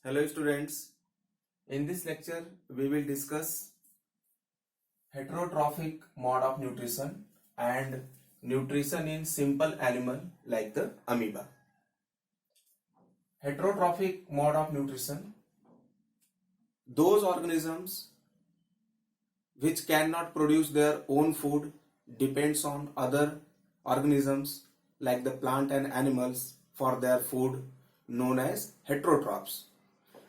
Hello students, in this lecture we will discuss heterotrophic mode of nutrition and nutrition in simple animal like the amoeba. Heterotrophic mode of nutrition, those organisms which cannot produce their own food depends on other organisms like the plant and animals for their food known as heterotrophs.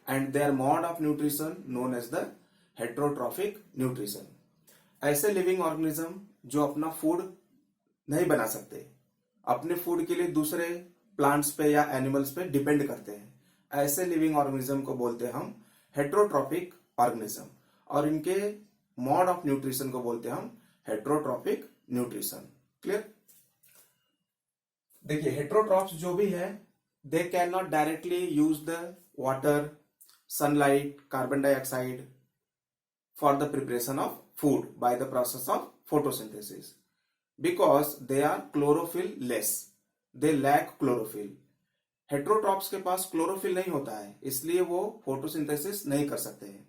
And their mode of nutrition known as the heterotrophic nutrition. ऐसे living organism जो अपना food नहीं बना सकते, अपने food के लिए दूसरे प्लांट्स पे या एनिमल्स पे डिपेंड करते हैं, ऐसे लिविंग ऑर्गेनिज्म को बोलते हैं हम हेटरोट्रॉपिक ऑर्गेनिज्म और इनके मोड ऑफ न्यूट्रिशन को बोलते हैं हम हेटरोट्रॉपिक न्यूट्रिशन. क्लियर? देखिए हेटरोट्रॉप्स जो भी है दे can not directly use the water, sunlight, carbon dioxide for the preparation of food by the process of photosynthesis because they are chlorophyll less. They lack chlorophyll. Heterotrophs के पास chlorophyll नहीं होता है, इसलिए वो फोटोसिंथेसिस नहीं कर सकते हैं.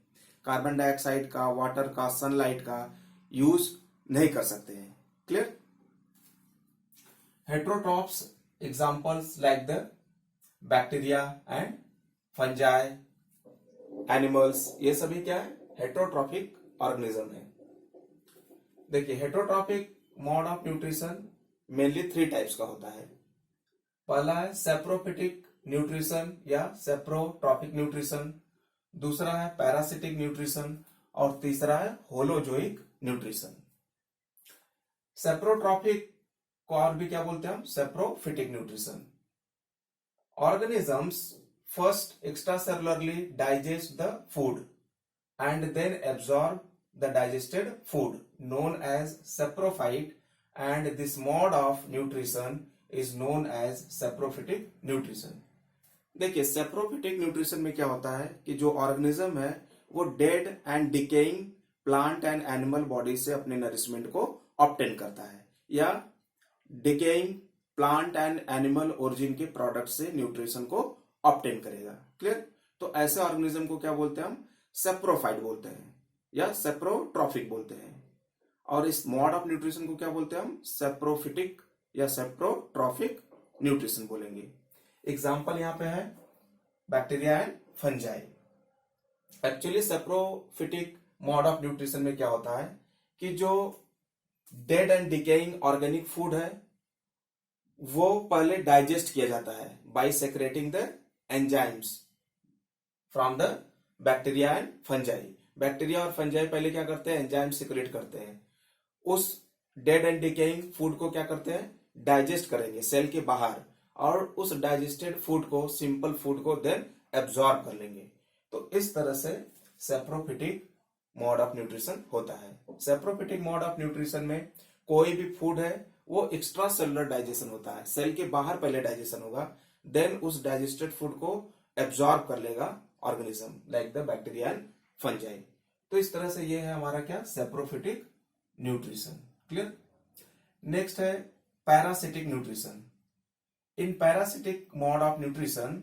कार्बन डाइऑक्साइड का, वाटर का, सनलाइट का यूज नहीं कर सकते हैं. Clear? Heterotrophs examples like the bacteria and fungi, animals, ये सभी क्या है? हेटरोट्रॉपिक ऑर्गेनिज्म है. देखिए heterotrophic mode of nutrition mainly 3 types का होता है. पहला है सेप्रोफिटिक न्यूट्रिशन या सेप्रोट्रॉपिक न्यूट्रिशन, दूसरा है पैरासिटिक न्यूट्रिशन और तीसरा है होलोजोइक न्यूट्रिशन. सेप्रोट्रॉपिक को और भी क्या बोलते हैं हम? Saprophytic nutrition. Organisms first extracellularly digest the food and then absorb the digested food known as saprophyte, and this mode of nutrition is known as saprophytic nutrition. देखिए सेप्रोफिटिक न्यूट्रिशन में क्या होता है कि जो ऑर्गेनिज्म है वो dead and decaying plant and animal body से अपने नरिशमेंट को ऑब्टेन करता है या decaying plant and animal origin के प्रोडक्ट से न्यूट्रिशन को ऑब्टेन करेगा. क्लियर? तो ऐसे ऑर्गेनिज्म को क्या बोलते हैं हम? सेप्रोफाइट बोलते हैं या सेप्रोट्रॉफिक बोलते हैं. और इस मॉड ऑफ न्यूट्रिशन को क्या बोलते हैं हम? सेप्रोफिटिक या सेप्रोट्रॉफिक न्यूट्रिशन बोलेंगे. एग्जांपल यहां पे है bacteria and fungi. Actually saprophytic mode of nutrition में क्या होता है कि जो dead and decaying organic food है वो पहले डाइजेस्ट किया जाता है by secreting the enzymes from the bacteria and fungi. Bacteria और फंजाई पहले क्या करते हैं? एंजाइम सिक्रेट करते हैं. उस डेड एंड डिकेइंग फूड को क्या करते हैं? डाइजेस्ट करेंगे सेल के बाहर और उस डाइजेस्टेड फूड को, सिंपल फूड को देन एब्जॉर्ब कर लेंगे. तो इस तरह से सेप्रोफिटिक मोड ऑफ न्यूट्रिशन होता है. सेप्रोफिटिक मोड ऑफ न्यूट्रिशन में कोई भी फूड है वो एक्स्ट्रा सेलुलर डाइजेशन होता है. सेल के बाहर पहले डाइजेशन होगा, देन उस डाइजेस्टेड फूड को एब्जॉर्ब कर लेगा organism like the bacteria and fungi. तो इस तरह से ये है हमारा क्या? Saprophytic nutrition. क्लियर? नेक्स्ट है parasitic nutrition. In parasitic mode of nutrition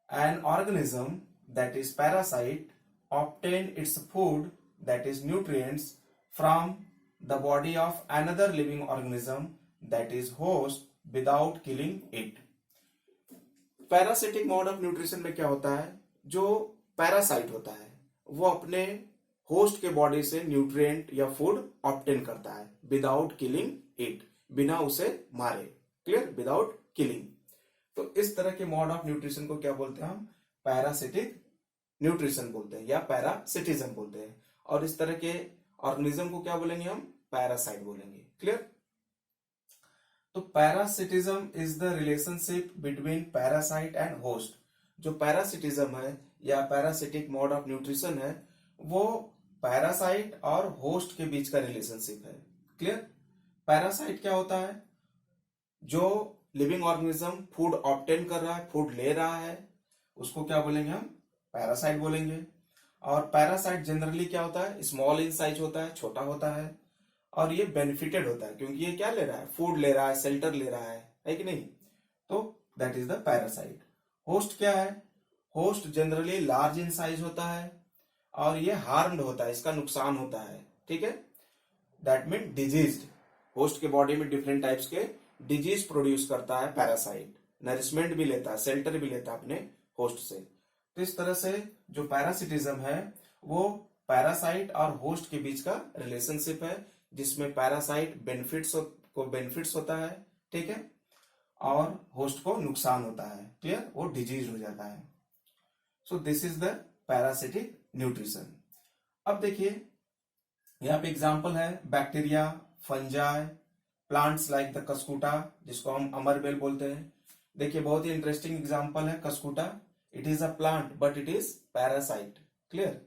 an organism that is parasite obtain its food that is nutrients from the body of another living organism that is host without killing it. Parasitic mode of nutrition में क्या होता है? जो parasite होता है वो अपने host के बॉडी से न्यूट्रिएंट या फूड ऑब्टेन करता है विदाउट किलिंग इट, बिना उसे मारे. क्लियर? Without killing. तो इस तरह के मोड ऑफ न्यूट्रिशन को क्या बोलते हैं हम? पैरासिटिक न्यूट्रिशन बोलते हैं या पैरासिटिज्म बोलते हैं. और इस तरह के ऑर्गेनिज्म को क्या बोलेंगे हम? पैरासाइट बोलेंगे. क्लियर? तो parasitism is the relationship between parasite and host. जो पैरासिटिज्म है या पैरासिटिक मोड ऑफ न्यूट्रिशन है वो पैरासाइट और होस्ट के बीच का रिलेशनशिप है. क्लियर? पैरासाइट क्या होता है? जो लिविंग ऑर्गेनिज्म फूड ऑब्टेन कर रहा है, फूड ले रहा है, उसको क्या बोलेंगे हम? पैरासाइट बोलेंगे. और पैरासाइट जनरली क्या होता है? स्मॉल इन साइज होता है, छोटा होता है और ये बेनिफिटेड होता है क्योंकि ये क्या ले रहा है? फूड ले रहा है, शेल्टर ले रहा है कि नहीं? तो that is the parasite. Host क्या है? Host generally large in size होता है और ये हार्म्ड होता है, इसका नुकसान होता है, ठीक है। That mean diseased. होस्ट के बॉडी में डिफरेंट टाइप्स के डिजीज प्रोड्यूस करता है पैरासाइट, नरिशमेंट भी लेता है, शेल्टर भी लेता है अपने होस्ट से। तो इस तरह से जो पैरासिटिज्म है वो पैरासाइट और होस्ट के बीच का रिलेशनशिप है, जिसमें पैरासाइट बेनिफिट्स होता है, ठीक है, और होस्ट को नुकसान होता है, क्लियर, वो डिजीज हो जाता है। So this is the parasitic nutrition. अब देखिए यहाँ पे एग्जांपल है bacteria, fungi, plants like the cuscuta, जिसको हम अमरबेल बोलते हैं। देखिए बहुत ही इंटरेस्टिंग एग्जांपल है cuscuta. It is a plant but it is parasite, clear.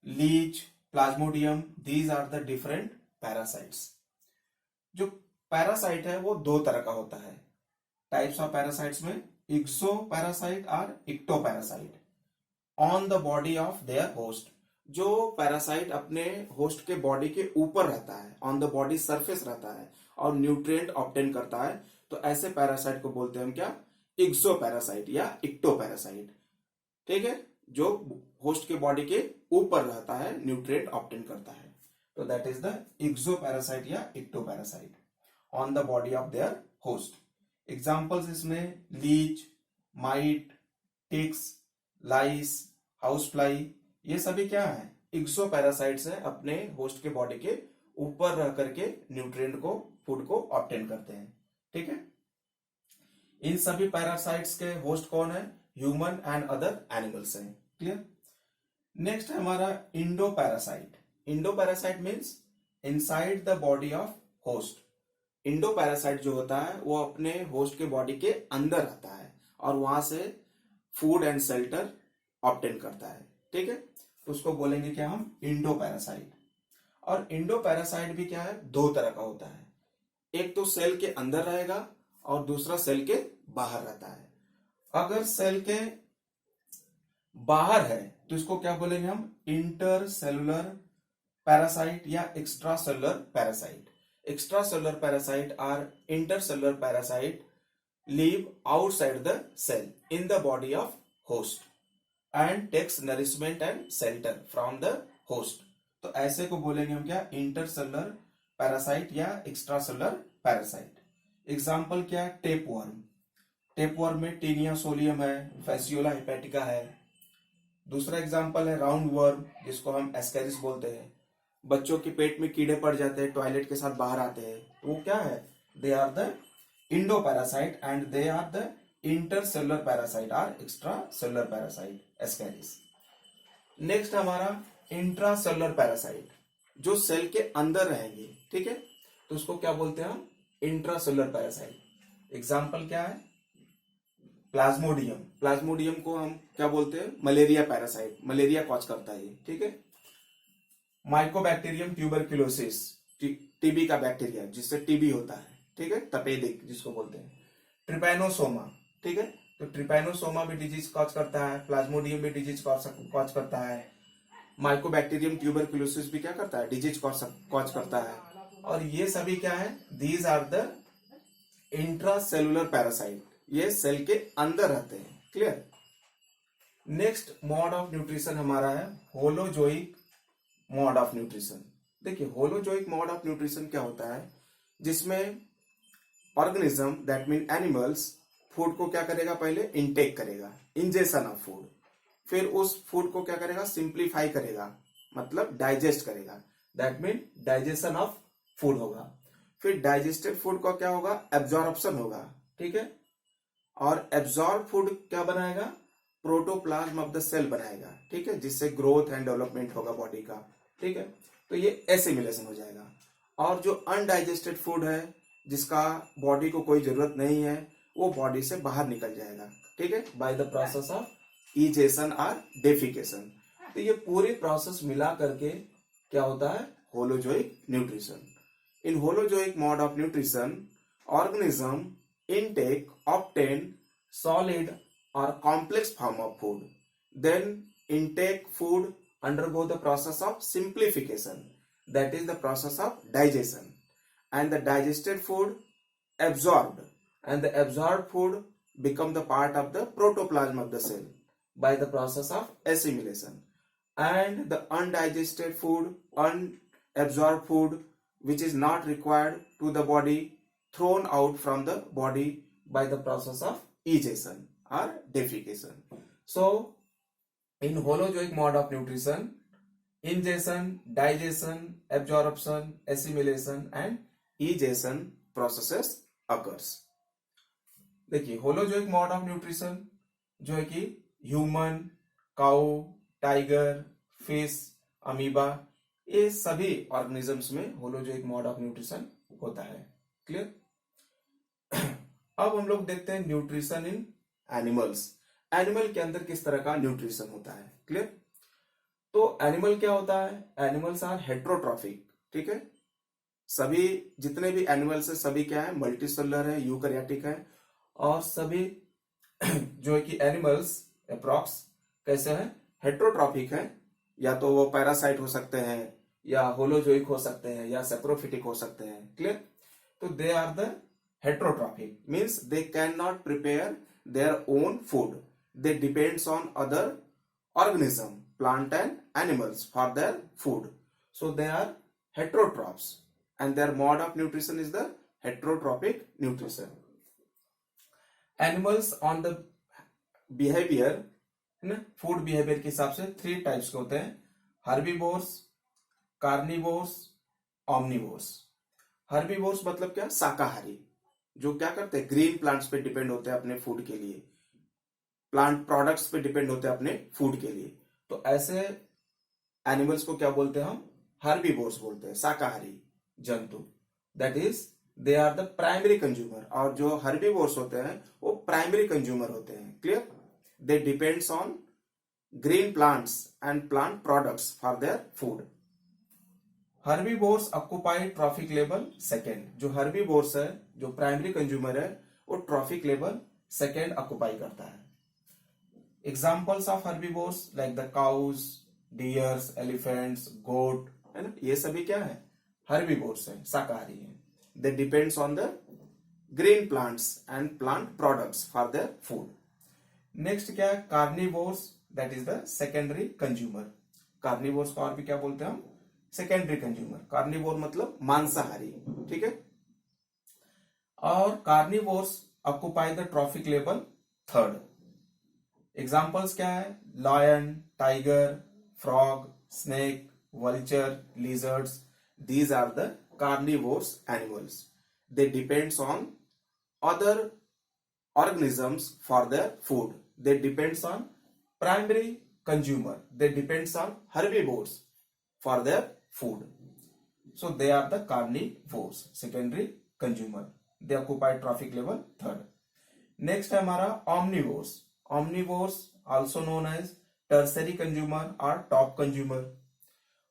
Leech, plasmodium, these are the different parasites. जो पैरासाइट है वो दो तरह का होता है। टाइप्स ऑफ पैरासाइट्स में इक्सो पैरासाइट और ecto parasite on the body of their host. जो पैरासाइट अपने होस्ट के बॉडी के ऊपर रहता है, ऑन द बॉडी सरफेस रहता है और न्यूट्रिएंट ऑब्टेन करता है, तो ऐसे पैरासाइट को बोलते हैं हम क्या, इक्सो पैरासाइट या इक्टो पैरासाइट, ठीक है, जो होस्ट के बॉडी के ऊपर रहता है, न्यूट्रिएंट ऑब्टेन करता है, तो दैट इज द इक्सो पैरासाइट या ecto parasite on the body of their host. Examples इसमें लीच, माइट, टिक्स, लाइस, हाउस फ्लाई, ये सभी क्या है, इक्सो पैरासाइट्स है, अपने होस्ट के बॉडी के ऊपर रह करके न्यूट्रिएंट को, फूड को ऑब्टेन करते हैं, ठीक है। इन सभी पैरासाइट्स के होस्ट कौन है, ह्यूमन एंड अदर एनिमल्स हैं, क्लियर। नेक्स्ट है हमारा Indo parasite. Indo parasite means inside the body of host. Indo parasite जो होता है वो अपने होस्ट के बॉडी के अंदर रहता है और वहां से फूड एंड शेल्टर ऑब्टेन करता है, ठीक है, तो उसको बोलेंगे क्या हम, इंडो पैरासाइट। और इंडो पैरासाइट भी क्या है, दो तरह का होता है। एक तो सेल के अंदर रहेगा और दूसरा सेल के बाहर रहता है। अगर सेल के बाहर है तो इसको क्या बोलेंगे हम, इंटर सेलुलर पैरासाइट या extra cellular parasite. Extra cellular parasite और inter cellular parasite live outside the cell in the body of host and takes nourishment and shelter from the host। तो ऐसे को बोलेंगे हम क्या, इंटरसेलुलर पैरासाइट या extra cellular parasite. Example क्या है, टेपवर्म। टेपवर्म में टीनिया सोलियम है, फैसियोला हेपेटिका है। दूसरा एग्जाम्पल है राउंड वर्म, जिसको हम एस्केरिस बोलते हैं। बच्चों के पेट में कीड़े पड़ जाते हैं, टॉयलेट के साथ बाहर आते हैं, वो क्या है, they are the endo parasite and they are the intercellular parasite और एक्स्ट्रासेलुलर पैरासाइट, एस्केरिस। नेक्स्ट हमारा इंट्रासेलुलर पैरासाइट, जो सेल के अंदर रहेंगे, ठीक है, तो उसको क्या बोलते हैं हम, इंट्रासेलुलर पैरासाइट। एग्जाम्पल क्या है, प्लाज्मोडियम। प्लाज्मोडियम को हम क्या बोलते हैं, मलेरिया पैरासाइट, मलेरिया कॉज करता है, ठीक है। माइकोबैक्टीरियम ट्यूबरक्यूलोसिस, टीबी का बैक्टीरिया जिससे टीबी होता है, ठीक है, तपेदिक जिसको बोलते हैं। ट्रिपैनोसोमा, ठीक है, तो ट्रिपैनोसोमा भी डिजीज कॉज करता है, प्लाज्मोडियम भी डिजीज कॉज करता है, माइकोबैक्टीरियम ट्यूबरक्यूलोसिस भी क्या करता है, डिजीज कॉज करता है। और ये सभी क्या है, these are the intracellular parasite, ये सेल के अंदर रहते हैं, clear. Next mode of nutrition हमारा है होलोजोइक मोड ऑफ न्यूट्रिशन। देखिए होलोजोइक मोड ऑफ न्यूट्रिशन क्या होता है, जिसमें organism that mean animals food को क्या करेगा, पहले इनटेक करेगा, इंजेक्शन ऑफ फूड, फिर उस फूड को क्या करेगा, सिंप्लीफाई करेगा, मतलब डाइजेस्ट करेगा, that mean digestion of food होगा। फिर डाइजेस्टेड फूड का क्या होगा, एब्जॉर्प्शन होगा, ठीक है, और एब्जॉर्ब फूड क्या बनाएगा, प्रोटोप्लाज्म ऑफ द सेल बनाएगा, ठीक है, जिससे ग्रोथ एंड डेवलपमेंट होगा बॉडी का, ठीक है, तो ये एसिमिलेशन हो जाएगा। और जो अनडाइजेस्टेड फूड है, जिसका बॉडी को कोई जरूरत नहीं है, वो बॉडी से बाहर निकल जाएगा, ठीक है, by the process of egestion और डेफिकेशन। तो ये पूरी प्रोसेस मिला करके क्या होता है, holozoic nutrition. In holozoic mode of nutrition organism intake obtain solid or complex form of food, then intake food undergo the process of simplification, that is the process of digestion, and the digested food absorbed, and the absorbed food become the part of the protoplasm of the cell by the process of assimilation, and the undigested food, unabsorbed food which is not required to the body, thrown out from the body by the process of egestion or defecation. So in holozoic mode of nutrition, ingestion, digestion, absorption, assimilation and egestion processes occurs. देखिए holozoic mode of nutrition जो है कि human, cow, tiger, fish, amoeba, ये सभी organisms में holozoic mode of nutrition होता है। Clear. अब हम लोग देखते हैं न्यूट्रिशन इन एनिमल्स। एनिमल के अंदर किस तरह का न्यूट्रिशन होता है। क्लियर। तो एनिमल क्या होता है, एनिमल्स आर हेट्रोट्रॉफिक। ठीक है, सभी जितने भी एनिमल्स है सभी क्या है, मल्टीसेलुलर है, यूकैरियोटिक है, और सभी जो है कि एनिमल्स अप्रॉक्स कैसे हैं, हेट्रोट्रॉफिक है, या तो वो पैरासाइट हो सकते हैं, या होलोजोइक हो सकते हैं, या सेप्रोफिटिक हो सकते हैं। क्लियर। तो they are the heterotrophic, means they can not prepare their own food, they depends on other organism, plant and animals for their food. So they are heterotrophs and their mode of nutrition is the heterotrophic nutrition. Animals on the behavior, food behaviour के हिसाब से 3 types के होते हैं, herbivores, carnivores, omnivores. Herbivores मतलब क्या, शाकाहारी, जो क्या करते हैं, ग्रीन प्लांट्स पे डिपेंड होते हैं अपने फूड के लिए, प्लांट प्रोडक्ट्स पे डिपेंड होते हैं अपने फूड के लिए। तो ऐसे एनिमल्स को क्या बोलते हैं हम, हर्बीवोर्स बोलते हैं, शाकाहारी जंतु। That is they are the primary consumer. और जो हर्बीवोर्स होते हैं वो प्राइमरी कंज्यूमर होते हैं। Clear. They depends on green plants and plant products for their food. Herbivores occupy trophic level second. जो हर्बीवोर्स है, जो प्राइमरी कंज्यूमर है, वो ट्रॉफिक लेवल सेकेंड ऑक्युपाई करता है। Examples of herbivores like the cows, deers, elephants, goat, है ना, ये सभी क्या है, herbivores है, शाकाहारी है। They depends on the green plants and plant products for their food. Next क्या है, carnivores, that is the secondary consumer. Carnivores को और भी क्या बोलते हैं हम, secondary consumer. Carnivore मतलब मांसाहारी। ठीक है। और carnivores occupy the trophic level third. Examples क्या है, lion, tiger, frog, snake, vulture, lizards, these are the carnivores animals. They depends on other organisms for their food. They depends on primary consumer, they depends on herbivores for their food. So they are the carnivores, secondary consumer. They occupy trophic level third. Next है हमारा omnivores. Omnivores also known as tertiary consumer or top consumer.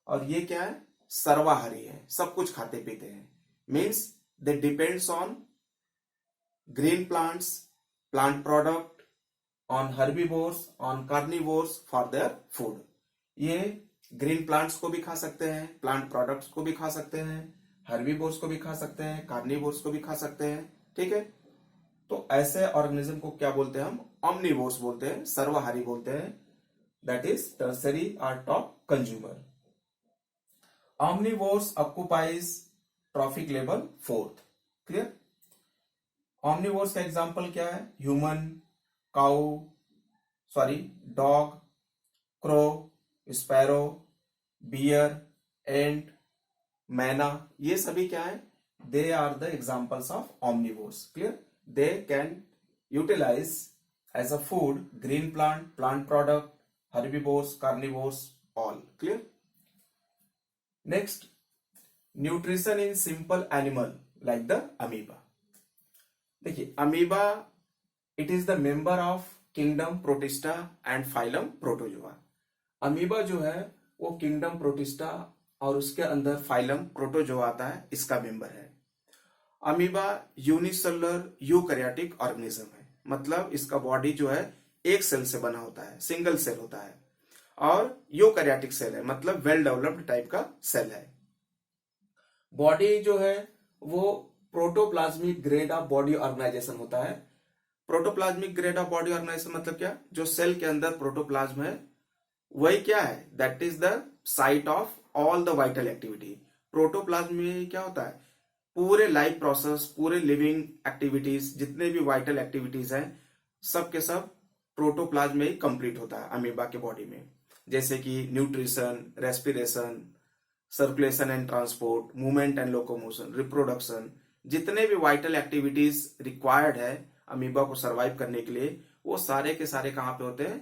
और ये क्या है, सर्वाहारी है, सब कुछ खाते पीते हैं। Means they depends on green plants, plant product, on herbivores, on carnivores for their food. ये ग्रीन प्लांट्स को भी खा सकते हैं, प्लांट प्रोडक्ट्स को भी खा सकते हैं, हर्बीवोर्स को भी खा सकते हैं, कार्निवोर्स को भी खा सकते हैं। ठीक है। तो ऐसे ऑर्गेनिज्म को क्या बोलते हैं हम, ऑमनिवोर्स बोलते हैं, सर्वाहारी बोलते हैं। दैट इज टर्सरी और top consumer. Omnivores occupies trophic level fourth. Clear. Omnivores का एग्जांपल क्या है, human, cow, dog, crow, sparrow, bear, ant, myna, ये सभी क्या है, they are the examples of omnivores. Clear. They can utilize as a food green plant, plant product, herbivores, carnivores, all. Clear. Next, nutrition in simple animal like the amoeba. देखिए amoeba, it is the member of kingdom Protista and phylum Protozoa. amoeba जो है वो kingdom Protista और उसके अंदर phylum Protozoa आता है, इसका मेंबर है। अमीबा यूनिसेलुलर यूकैरियोटिक ऑर्गेनिज्म है, मतलब इसका बॉडी जो है एक सेल से बना होता है, सिंगल सेल होता है, और यूकैरियोटिक सेल है, मतलब वेल डेवलप्ड टाइप का सेल है। बॉडी जो है वो protoplasmic grade of body organisation होता है, protoplasmic grade of body organisation मतलब क्या, जो सेल के अंदर प्रोटोप्लाज्म है वही क्या है, that is the site of all the vital activity. Protoplasm में क्या होता है, पूरे लाइफ प्रोसेस, पूरे लिविंग एक्टिविटीज, जितने भी वाइटल एक्टिविटीज हैं सब के सब प्रोटोप्लाज्म में ही कंप्लीट होता है अमीबा के बॉडी में। जैसे कि nutrition, respiration, circulation and transport, movement and locomotion, reproduction, जितने भी वाइटल एक्टिविटीज रिक्वायर्ड है अमीबा को सरवाइव करने के लिए, वो सारे के सारे कहाँ पे होते हैं,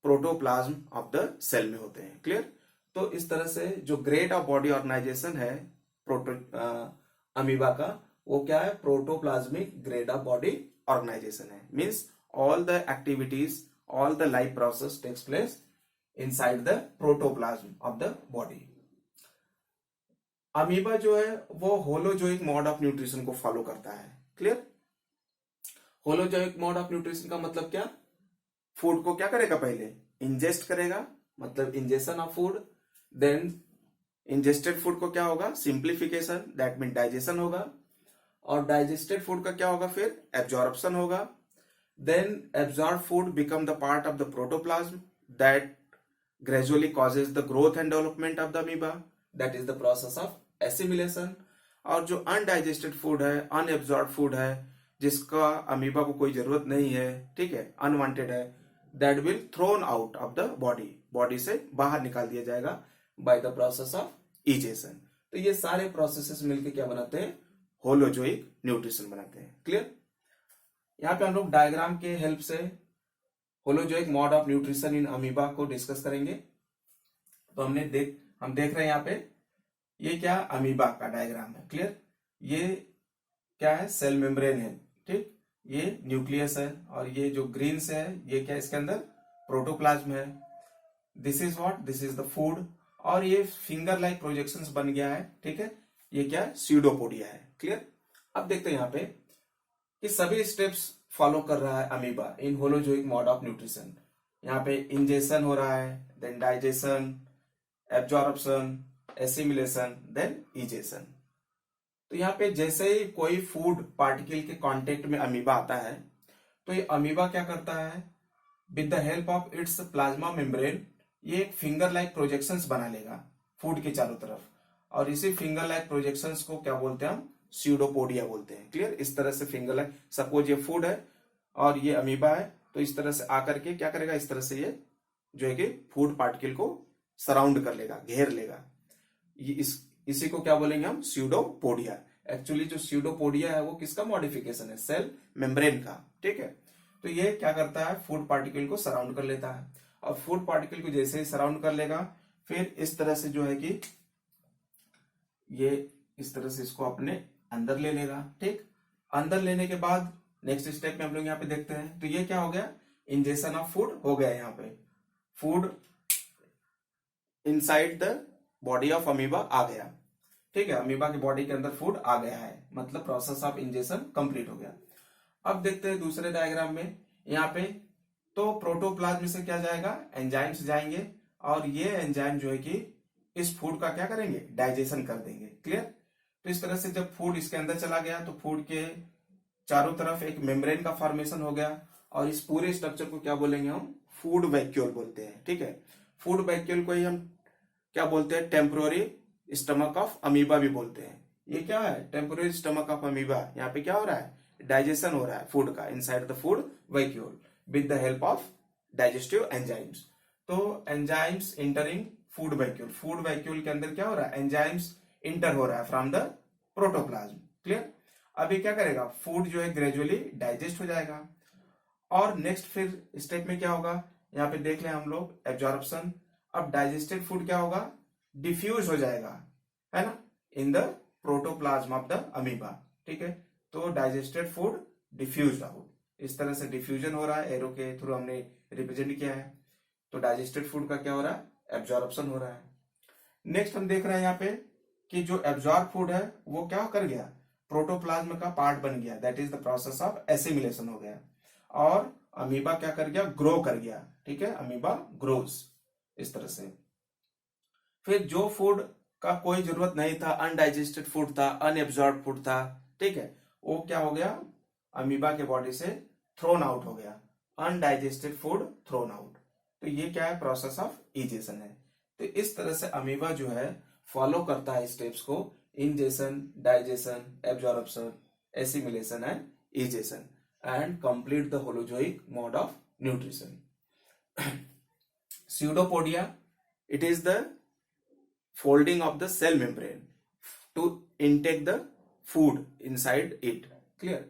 प्रोटोप्लाज्म ऑफ द सेल में होते हैं। क्लियर। तो इस तरह से जो ग्रेड ऑफ बॉडी ऑर्गेनाइजेशन है अमीबा का, वो क्या है, protoplasmic grade of body organisation है। Means all the activities, all the life process takes place inside the protoplasm of the body. Amoeba जो है वो होलोजोइक मोड ऑफ न्यूट्रिशन को फॉलो करता है। Clear. Holozoic mode of nutrition का मतलब क्या, फूड को क्या करेगा, पहले इंजेस्ट करेगा, मतलब ingestion of food, then ingested food को क्या होगा, सिंप्लीफिकेशन, दैट मीन डाइजेशन होगा, और डाइजेस्टेड फूड का क्या होगा, फिर एब्जॉर्प्शन होगा, then absorb food become the part of the protoplasm that gradually causes the growth and development of the amoeba, that is the process of assimilation. और जो undigested food है, अनएब्जॉर्ब फूड है, जिसका अमीबा को कोई जरूरत नहीं है, ठीक है, अनवांटेड है, that will thrown out of the body, body से बाहर निकाल दिया जाएगा by the process of egestion. तो ये सारे प्रोसेसेस मिलकर क्या बनाते हैं, होलोजोइक न्यूट्रिशन बनाते हैं। क्लियर। यहाँ पे हम लोग डायग्राम के हेल्प से holozoic mode of nutrition in amoeba को डिस्कस करेंगे। तो हम देख रहे हैं यहाँ पे, ये क्या, अमीबा का डायग्राम है। क्लियर। ये क्या है, सेल मेम्ब्रेन है, ठीक, ये न्यूक्लियस है, और ये जो ग्रीन से है ये क्या, इसके अंदर प्रोटोप्लाज्म है। This is what, this is the food, और ये फिंगर लाइक प्रोजेक्शंस बन गया है, ठीक है, ये क्या है, स्यूडोपोडिया है। क्लियर। अब देखते हैं यहाँ पे कि सभी स्टेप्स फॉलो कर रहा है amoeba in holozoic mode of nutrition. यहाँ पे इंजेशन हो रहा है, then digestion, absorption, assimilation, then egestion. तो यहाँ पे जैसे ही कोई फूड पार्टिकल के कांटेक्ट में अमीबा आता है, तो ये अमीबा क्या करता है, with the help of its plasma membrane, ये एक फिंगर लाइक प्रोजेक्शंस बना लेगा फूड के चारों तरफ, और इसी फिंगर लाइक प्रोजेक्शंस को क्या बोलते हैं हम, स्यूडोपोडिया बोलते हैं। क्लियर। इस तरह से फिंगर लाइक, सपोज ये फूड है और ये अमीबा है, तो इस तरह से आकर के क्या करेगा, इस तरह से ये जो है कि फूड पार्टिकल को सराउंड कर लेगा, घेर लेगा। ये इसी को क्या बोलेंगे हम, स्यूडोपोडिया। एक्चुअली जो स्यूडोपोडिया है वो किसका मॉडिफिकेशन है, सेल मेम्ब्रेन का, ठीक है। तो ये क्या करता है, फूड पार्टिकल को सराउंड कर लेता है, और फूड पार्टिकल को जैसे ही सराउंड कर लेगा, फिर इस तरह से जो है कि ये इस तरह से इसको अपने अंदर ले लेगा, ठीक। अंदर लेने के बाद नेक्स्ट स्टेप में हम लोग यहाँ पे देखते हैं, तो ये क्या हो गया, इंजेशन ऑफ फूड हो गया। यहाँ पे food inside the body of amoeba आ गया, ठीक है, अमीबा की बॉडी के अंदर फूड आ गया है, मतलब प्रोसेस ऑफ इंजेशन कंप्लीट हो गया। अब देखते हैं दूसरे डायग्राम में, यहाँ पे तो प्रोटोप्लाज्म से क्या जाएगा, एंजाइम्स जाएंगे, और ये एंजाइम जो है कि इस फूड का क्या करेंगे, डाइजेशन कर देंगे। क्लियर। तो इस तरह से जब फूड इसके अंदर चला गया, तो फूड के चारों तरफ एक मेम्ब्रेन का फॉर्मेशन हो गया, और इस पूरे स्ट्रक्चर को क्या बोलेंगे हम, फूड वैक्यूल बोलते हैं, ठीक है। फूड वैक्यूल को ही हम क्या बोलते हैं, टेम्पोररी स्टमक ऑफ अमीबा भी बोलते हैं। ये क्या है, टेम्पोररी स्टमक ऑफ अमीबा। यहाँ पे क्या हो रहा है, डाइजेशन हो रहा है फूड का inside the food vacuole with the help of digestive enzymes. तो enzymes entering food vacuole, food vacuole के अंदर क्या हो रहा है, एंजाइम्स इंटर हो रहा है फ्रॉम द प्रोटोप्लाज्म। क्लियर। अभी क्या करेगा, फूड जो है ग्रेजुअली डाइजेस्ट हो जाएगा, और नेक्स्ट फिर स्टेप में क्या होगा, यहाँ पे देख लें हम लोग, एब्जॉर्प्शन। अब डाइजेस्टेड फूड क्या होगा, डिफ्यूज हो जाएगा, है ना, in the protoplasm of the amoeba, ठीक है। तो डाइजेस्टेड फूड डिफ्यूज आउट, इस तरह से डिफ्यूजन हो रहा है, एरो के थ्रू हमने रिप्रेजेंट किया है। तो डाइजेस्टेड फूड का क्या हो रहा है, एब्जॉर्प्शन हो रहा है। नेक्स्ट हम देख रहे हैं यहाँ पे कि जो एब्जॉर्ब फूड है वो क्या कर गया, प्रोटोप्लाज्म का पार्ट बन गया, that is the process of assimilation हो गया, और अमीबा क्या कर गया, ग्रो कर गया, ठीक है, अमीबा ग्रोज इस तरह से। फिर जो फूड का कोई जरूरत नहीं था, अनडाइजेस्टेड फूड था, अनएब्जॉर्ब फूड था, ठीक है, वो क्या हो गया, अमीबा के बॉडी से थ्रोन आउट हो गया, अनडाइजेस्टेड फूड थ्रोन आउट। तो ये क्या है, प्रोसेस ऑफ इजेशन है। तो इस तरह से अमीबा जो है फॉलो करता है स्टेप्स को, ingestion, digestion, absorption, assimilation and egestion, and complete the holozoic mode of nutrition. Pseudopodia, it is the folding of the cell membrane to intake the food inside it. Clear?